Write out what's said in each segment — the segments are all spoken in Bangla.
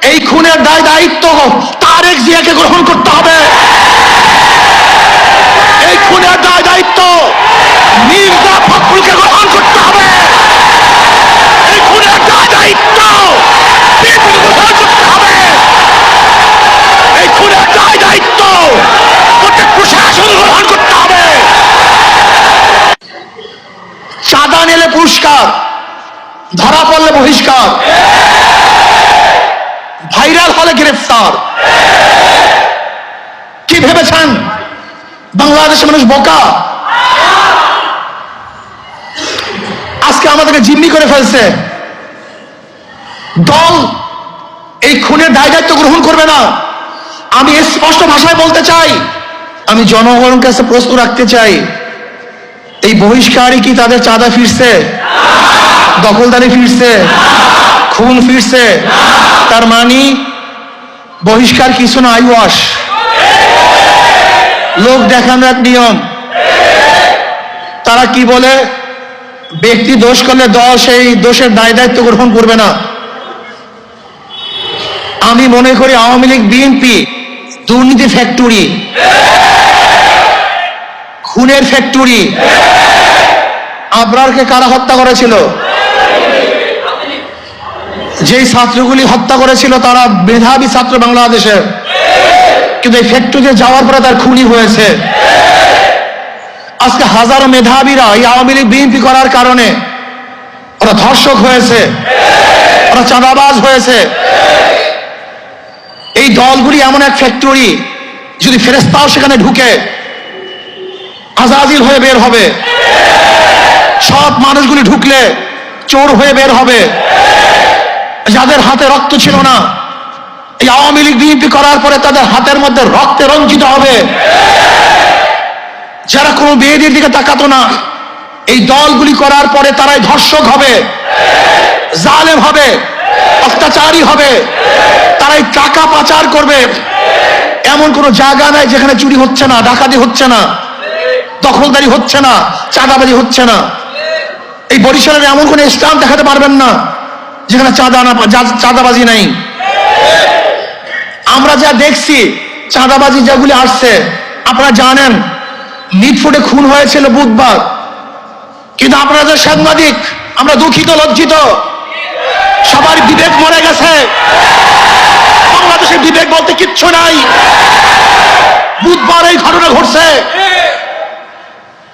এই খুনের দায়িত্ব তারেক জিয়াকে গ্রহণ করতে হবে। এই খুনের দায়িত্ব মির্জা ফখরুলকে গ্রহণ করতে হবে। এই খুনের দায়িত্ব বিএনপিকে গ্রহণ করতে হবে। এই খুনের দায়িত্ব প্রত্যেক প্রশাসন গ্রহণ করতে হবে। চাঁদা নিলে পুরস্কার, ধরা পড়লে বহিষ্কার, ভাইরাল হলে গ্রেফতার। কি ভেবেছেন বাংলাদেশের মানুষ বোকা? আজকে আমাদেরকে জিম্মি করে ফেলছে। দল এই খুনের দায়িত্ব গ্রহণ করবে না। আমি স্পষ্ট ভাষায় বলতে চাই, আমি জনগণের কাছে প্রশ্ন রাখতে চাই, এই বহিষ্কারই কি তাদের চাঁদা ফিরছে, দখলদারি ফিরছে, খুন ফিরছে? তার মানে বহিষ্কার কিছু না, আইওয়াশ, লোক দেখানোর এক নিয়ম। তারা কি বলে, ব্যক্তি দোষ করলে দল সেই দোষের দায়িত্ব গ্রহণ করবে না। আমি মনে করি আওয়ামী লীগ বিএনপি দুর্নীতি ফ্যাক্টরি, খুনের ফ্যাক্টরি। আবরারকে কারা হত্যা করেছিল? যেই ছাত্রগুলি হত্যা করেছিল তারা মেধাবী ছাত্র বাংলাদেশের, কিন্তু এই ফ্যাক্টরিতে যাওয়ার পরে তার খুনি হয়েছে। আজকে হাজারো মেধাবীরা এই আওয়ামী লীগ বিএনপি করার কারণে ওরা ধর্ষক হয়েছে, ওরা চাঁদাবাজ হয়েছে। এই দলগুলি এমন এক ফ্যাক্টরি, যদি ফেরেশতাও সেখানে ঢুকে আজাজিল হয়ে বের হবে। সব মানুষগুলি ঢুকলে চোর হয়ে বের হবে। যাদের হাতে রক্ত ছিল না, এই আওয়ামী লীগ বিএনপি করার পরে তাদের হাতের মধ্যে রক্তে রঞ্জিত হবে। যারা কোনো মেয়েদের দিকে তাকাতো না, এই দলগুলি করার পরে তারাই ধর্ষক হবে, জালেম হবে, অত্যাচারী হবে। তারাই টাকা পাচার করবে। এমন কোনো জায়গা নাই যেখানে চুরি হচ্ছে না, ডাকাতি হচ্ছে না, দখলদারি হচ্ছে না, চাঁদাবাজি হচ্ছে না। এই বরিশালের এমন কোনো স্থান দেখাতে পারবেন না যেখানে চাঁদাবাজি নাই। আমরা যা দেখছি চাঁদাবাজি যেগুলি আসছে, আপনারা জানেন মিটফুটে খুন হয়েছিল বুধবার, কিন্তু আপনারা যে সাংবাদিক, আমরা দুঃখিত, লজ্জিত। সবার বিবেক মরে গেছে। বাংলাদেশের বিবেক বলতে কিচ্ছু নাই। বুধবার এই ঘটনা ঘটছে,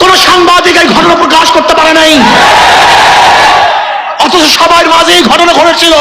কোন সাংবাদিক এই ঘটনা প্রকাশ করতে পারে নাই, অথচ সবার মাঝে এই ঘটনা ঘটেছিল।